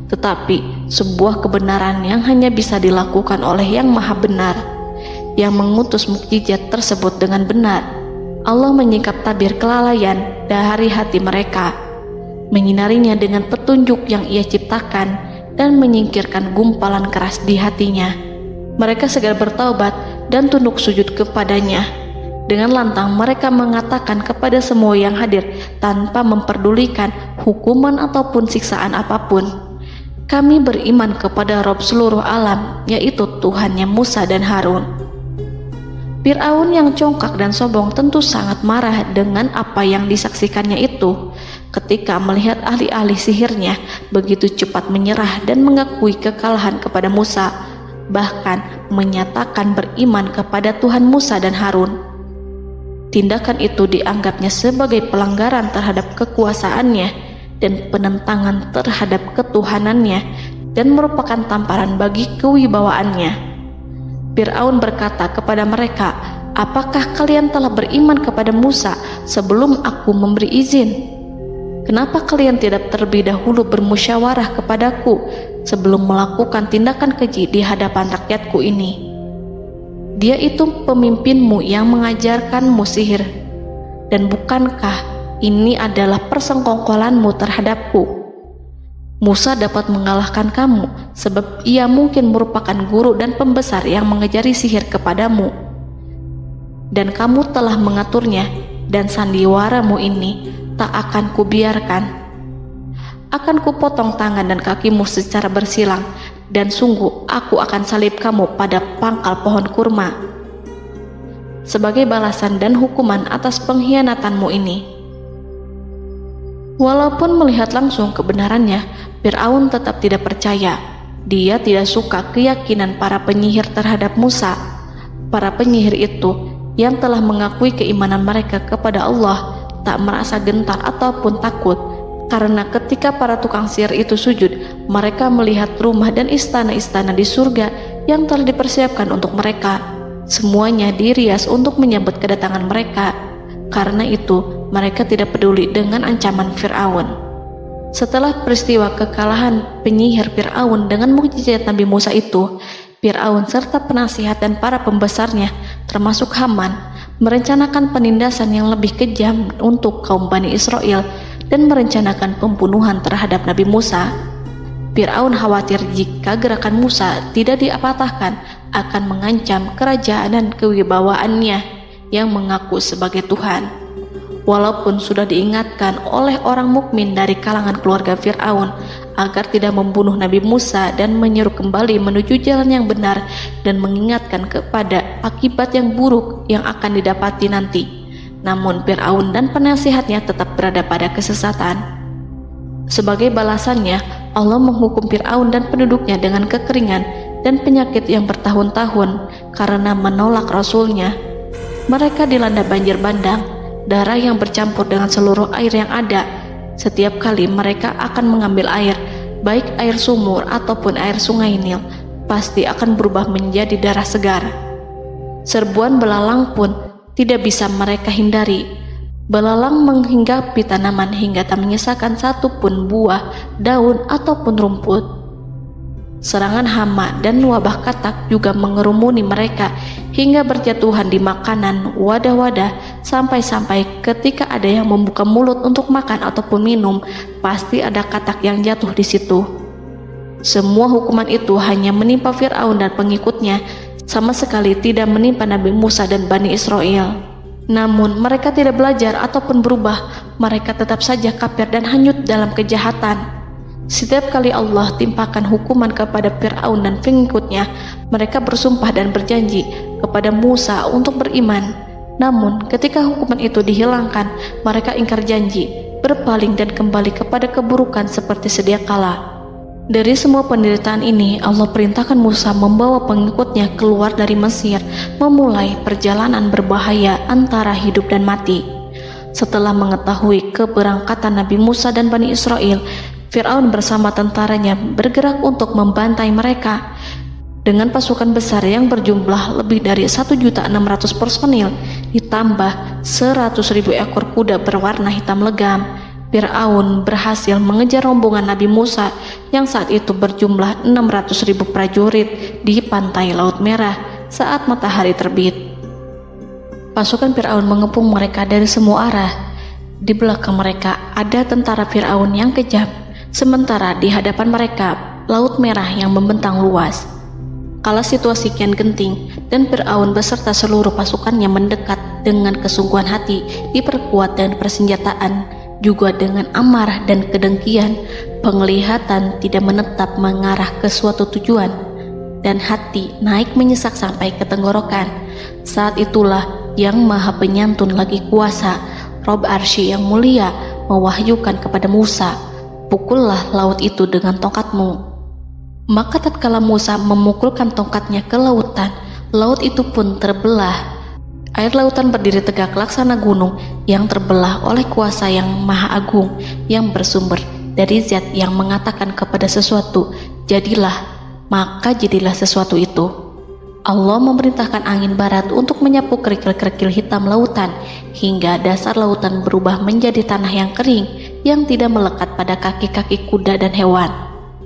tetapi sebuah kebenaran yang hanya bisa dilakukan oleh Yang Maha Benar, yang mengutus mukjizat tersebut dengan benar. Allah menyingkap tabir kelalaian dari hati mereka, menyinarinya dengan petunjuk yang Ia ciptakan dan menyingkirkan gumpalan keras di hatinya. Mereka segera bertaubat dan tunduk sujud kepadanya. Dengan lantang mereka mengatakan kepada semua yang hadir tanpa memperdulikan hukuman ataupun siksaan apapun, "Kami beriman kepada Rob seluruh alam, yaitu Tuhannya Musa dan Harun." Fir'aun yang congkak dan sombong tentu sangat marah dengan apa yang disaksikannya itu ketika melihat ahli-ahli sihirnya begitu cepat menyerah dan mengakui kekalahan kepada Musa, bahkan menyatakan beriman kepada Tuhan Musa dan Harun. Tindakan itu dianggapnya sebagai pelanggaran terhadap kekuasaannya dan penentangan terhadap ketuhanannya dan merupakan tamparan bagi kewibawaannya. Fir'aun berkata kepada mereka, "Apakah kalian telah beriman kepada Musa sebelum aku memberi izin? Kenapa kalian tidak terlebih dahulu bermusyawarah kepadaku sebelum melakukan tindakan keji di hadapan rakyatku ini? Dia itu pemimpinmu yang mengajarkanmu sihir, dan bukankah ini adalah persengkongkolanmu terhadapku? Musa dapat mengalahkan kamu sebab ia mungkin merupakan guru dan pembesar yang mengajari sihir kepadamu, dan kamu telah mengaturnya, dan sandiwaramu ini tak akan kubiarkan. Akan kupotong tangan dan kakimu secara bersilang, dan sungguh aku akan salib kamu pada pangkal pohon kurma sebagai balasan dan hukuman atas pengkhianatanmu ini." Walaupun melihat langsung kebenarannya, Fir'aun tetap tidak percaya. Dia tidak suka keyakinan para penyihir terhadap Musa. Para penyihir itu yang telah mengakui keimanan mereka kepada Allah tak merasa gentar ataupun takut, karena ketika para tukang sihir itu sujud, mereka melihat rumah dan istana-istana di surga yang telah dipersiapkan untuk mereka. Semuanya dirias untuk menyambut kedatangan mereka. Karena itu, mereka tidak peduli dengan ancaman Fir'aun. Setelah peristiwa kekalahan penyihir Fir'aun dengan mukjizat Nabi Musa itu, Fir'aun serta penasihat dan para pembesarnya, termasuk Haman, merencanakan penindasan yang lebih kejam untuk kaum Bani Israel dan merencanakan pembunuhan terhadap Nabi Musa. Fir'aun khawatir jika gerakan Musa tidak dipatahkan akan mengancam kerajaan dan kewibawaannya yang mengaku sebagai Tuhan. Walaupun sudah diingatkan oleh orang mukmin dari kalangan keluarga Fir'aun agar tidak membunuh Nabi Musa dan menyeru kembali menuju jalan yang benar dan mengingatkan kepada akibat yang buruk yang akan didapati nanti, namun Fir'aun dan penasihatnya tetap berada pada kesesatan. Sebagai balasannya, Allah menghukum Fir'aun dan penduduknya dengan kekeringan dan penyakit yang bertahun-tahun karena menolak Rasulnya. Mereka dilanda banjir bandang, darah yang bercampur dengan seluruh air yang ada. Setiap kali mereka akan mengambil air, baik air sumur ataupun air sungai Nil, pasti akan berubah menjadi darah segar. Serbuan belalang pun tidak bisa mereka hindari. Belalang menghinggapi tanaman hingga tak menyisakan satupun buah, daun ataupun rumput. Serangan hama dan wabah katak juga mengerumuni mereka hingga berjatuhan di makanan, wadah-wadah, sampai-sampai ketika ada yang membuka mulut untuk makan ataupun minum, pasti ada katak yang jatuh di situ. Semua hukuman itu hanya menimpa Fir'aun dan pengikutnya, sama sekali tidak menimpa Nabi Musa dan Bani Israel. Namun mereka tidak belajar ataupun berubah, mereka tetap saja kafir dan hanyut dalam kejahatan. Setiap kali Allah timpakan hukuman kepada Fir'aun dan pengikutnya, mereka bersumpah dan berjanji kepada Musa untuk beriman. Namun ketika hukuman itu dihilangkan, mereka ingkar janji berpaling dan kembali kepada keburukan seperti sedia kala. Dari semua penderitaan ini, Allah perintahkan Musa membawa pengikutnya keluar dari Mesir, memulai perjalanan berbahaya antara hidup dan mati. Setelah mengetahui keberangkatan Nabi Musa dan Bani Israel, Fir'aun bersama tentaranya bergerak untuk membantai mereka. Dengan pasukan besar yang berjumlah lebih dari 1.600.000 personil, ditambah 100.000 ekor kuda berwarna hitam legam, Fir'aun berhasil mengejar rombongan Nabi Musa yang saat itu berjumlah 600.000 prajurit di pantai Laut Merah saat matahari terbit. Pasukan Fir'aun mengepung mereka dari semua arah. Di belakang mereka ada tentara Fir'aun yang kejam, sementara di hadapan mereka Laut Merah yang membentang luas. Kala situasi kian genting dan Fir'aun beserta seluruh pasukannya mendekat dengan kesungguhan hati, diperkuat dan persenjataan, juga dengan amarah dan kedengkian, penglihatan tidak menetap mengarah ke suatu tujuan, dan hati naik menyesak sampai ke tenggorokan. Saat itulah Yang Maha Penyantun lagi kuasa, Rob Arsy yang mulia, mewahyukan kepada Musa, "Pukullah laut itu dengan tongkatmu." Maka tatkala Musa memukulkan tongkatnya ke lautan, laut itu pun terbelah. Air lautan berdiri tegak laksana gunung yang terbelah oleh kuasa yang maha agung, yang bersumber dari zat yang mengatakan kepada sesuatu, "Jadilah," maka jadilah sesuatu itu. Allah memerintahkan angin barat untuk menyapu kerikil-kerikil hitam lautan, hingga dasar lautan berubah menjadi tanah yang kering, yang tidak melekat pada kaki-kaki kuda dan hewan.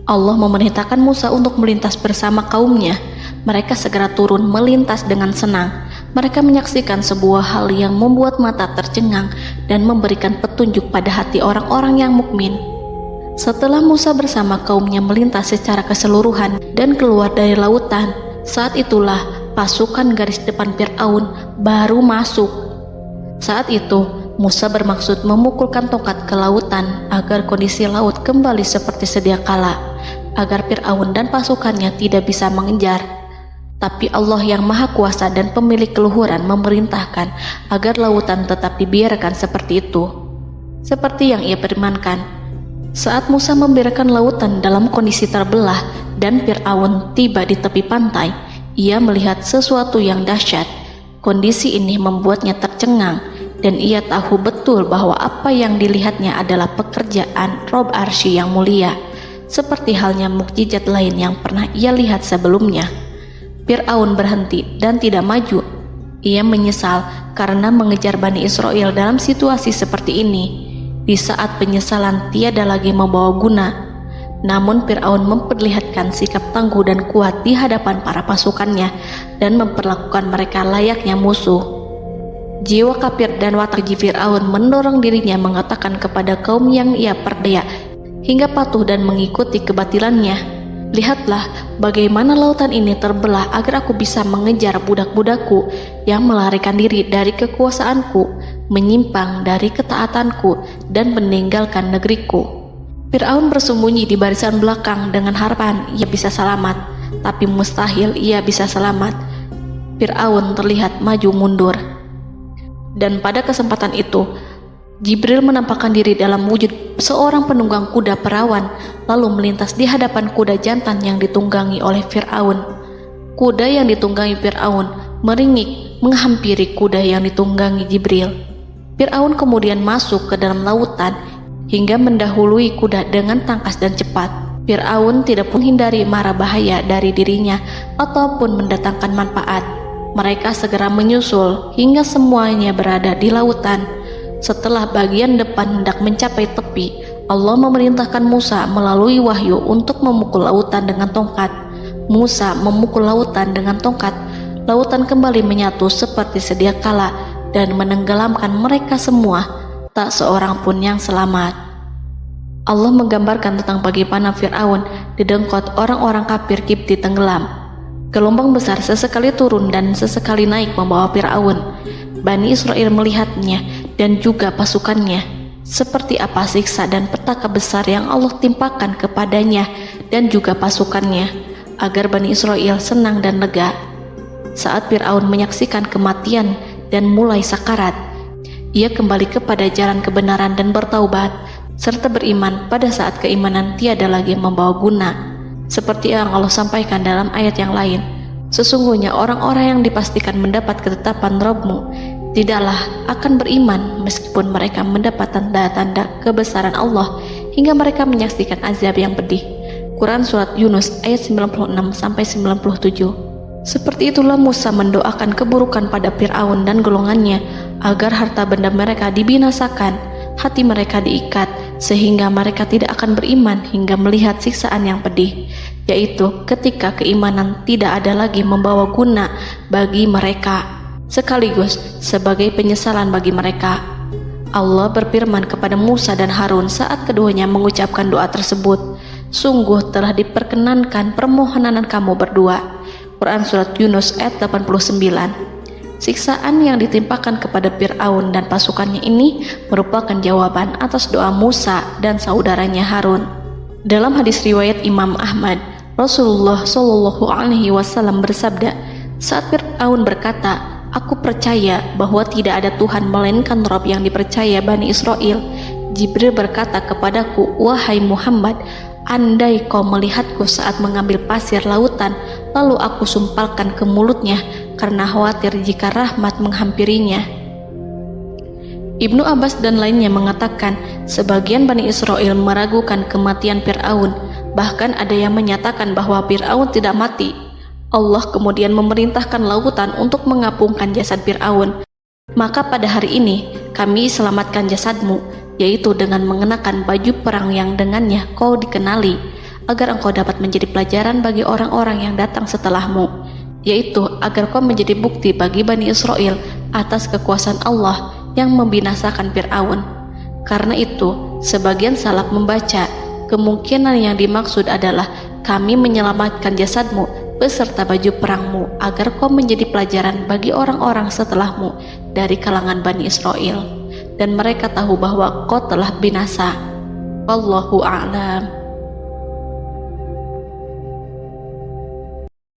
Allah memerintahkan Musa untuk melintas bersama kaumnya. Mereka segera turun melintas dengan senang. Mereka menyaksikan sebuah hal yang membuat mata tercengang dan memberikan petunjuk pada hati orang-orang yang mukmin. Setelah Musa bersama kaumnya melintas secara keseluruhan dan keluar dari lautan, saat itulah pasukan garis depan Fir'aun baru masuk. Saat itu Musa bermaksud memukulkan tongkat ke lautan agar kondisi laut kembali seperti sedia kala, agar Fir'aun dan pasukannya tidak bisa mengejar. Tapi Allah yang Maha Kuasa dan pemilik keluhuran memerintahkan agar lautan tetap dibiarkan seperti itu, seperti yang Ia firmankan. Saat Musa membiarkan lautan dalam kondisi terbelah dan Fir'aun tiba di tepi pantai, ia melihat sesuatu yang dahsyat. Kondisi ini membuatnya tercengang, dan ia tahu betul bahwa apa yang dilihatnya adalah pekerjaan Rob Arsy yang mulia, seperti halnya mukjizat lain yang pernah ia lihat sebelumnya. Fir'aun berhenti dan tidak maju. Ia menyesal karena mengejar Bani Israel dalam situasi seperti ini, di saat penyesalan tiada lagi membawa guna. Namun Fir'aun memperlihatkan sikap tangguh dan kuat di hadapan para pasukannya dan memperlakukan mereka layaknya musuh. Jiwa kafir dan watak keji Fir'aun mendorong dirinya mengatakan kepada kaum yang ia perdaya hingga patuh dan mengikuti kebatilannya, "Lihatlah bagaimana lautan ini terbelah agar aku bisa mengejar budak-budakku yang melarikan diri dari kekuasaanku, menyimpang dari ketaatanku, dan meninggalkan negeriku." Fir'aun bersembunyi di barisan belakang dengan harapan ia bisa selamat, tapi mustahil ia bisa selamat. Fir'aun terlihat maju mundur. Dan pada kesempatan itu, Jibril menampakkan diri dalam wujud seorang penunggang kuda perawan, lalu melintas di hadapan kuda jantan yang ditunggangi oleh Fir'aun. Kuda yang ditunggangi Fir'aun meringik menghampiri kuda yang ditunggangi Jibril. Fir'aun kemudian masuk ke dalam lautan hingga mendahului kuda dengan tangkas dan cepat. Fir'aun tidak pun hindari mara bahaya dari dirinya ataupun mendatangkan manfaat. Mereka segera menyusul hingga semuanya berada di lautan. Setelah bagian depan hendak mencapai tepi, Allah memerintahkan Musa melalui wahyu untuk memukul lautan dengan tongkat. Musa memukul lautan dengan tongkat. Lautan kembali menyatu seperti sedia kala dan menenggelamkan mereka semua. Tak seorang pun yang selamat. Allah menggambarkan tentang bagaimana Fir'aun didengkot orang-orang kafir Kipti tenggelam. Gelombang besar sesekali turun dan sesekali naik membawa Fir'aun. Bani Israel melihatnya dan juga pasukannya, seperti apa siksa dan petaka besar yang Allah timpakan kepadanya dan juga pasukannya, agar Bani Israel senang dan lega. Saat Fir'aun menyaksikan kematian dan mulai sakarat, ia kembali kepada jalan kebenaran dan bertaubat, serta beriman pada saat keimanan tiada lagi membawa guna. Seperti yang Allah sampaikan dalam ayat yang lain, sesungguhnya orang-orang yang dipastikan mendapat ketetapan Rabb-Mu tidaklah akan beriman meskipun mereka mendapat tanda-tanda kebesaran Allah hingga mereka menyaksikan azab yang pedih. Quran Surat Yunus ayat 96-97. Seperti itulah Musa mendoakan keburukan pada Fir'aun dan golongannya agar harta benda mereka dibinasakan, hati mereka diikat sehingga mereka tidak akan beriman hingga melihat siksaan yang pedih, yaitu ketika keimanan tidak ada lagi membawa guna bagi mereka, sekaligus sebagai penyesalan bagi mereka. Allah berfirman kepada Musa dan Harun saat keduanya mengucapkan doa tersebut, sungguh telah diperkenankan permohonan kamu berdua. Quran Surat Yunus ayat 89. Siksaan yang ditimpakan kepada Fir'aun dan pasukannya ini merupakan jawaban atas doa Musa dan saudaranya Harun. Dalam hadis riwayat Imam Ahmad, Rasulullah Shallallahu Alaihi Wasallam bersabda, saat Fir'aun berkata, aku percaya bahwa tidak ada Tuhan melainkan Rabb yang dipercaya Bani Israel, Jibril berkata kepadaku, wahai Muhammad, andai kau melihatku saat mengambil pasir lautan, lalu aku sumpalkan ke mulutnya karena khawatir jika rahmat menghampirinya. Ibnu Abbas dan lainnya mengatakan, sebagian Bani Israel meragukan kematian Fir'aun, bahkan ada yang menyatakan bahwa Fir'aun tidak mati. Allah kemudian memerintahkan lautan untuk mengapungkan jasad Fir'aun. Maka pada hari ini kami selamatkan jasadmu, yaitu dengan mengenakan baju perang yang dengannya kau dikenali, agar engkau dapat menjadi pelajaran bagi orang-orang yang datang setelahmu, yaitu agar kau menjadi bukti bagi Bani Israel atas kekuasaan Allah yang membinasakan Fir'aun. Karena itu, sebagian salaf membaca, kemungkinan yang dimaksud adalah kami menyelamatkan jasadmu beserta baju perangmu agar kau menjadi pelajaran bagi orang-orang setelahmu dari kalangan Bani Israel, dan mereka tahu bahwa kau telah binasa. Wallahu a'lam.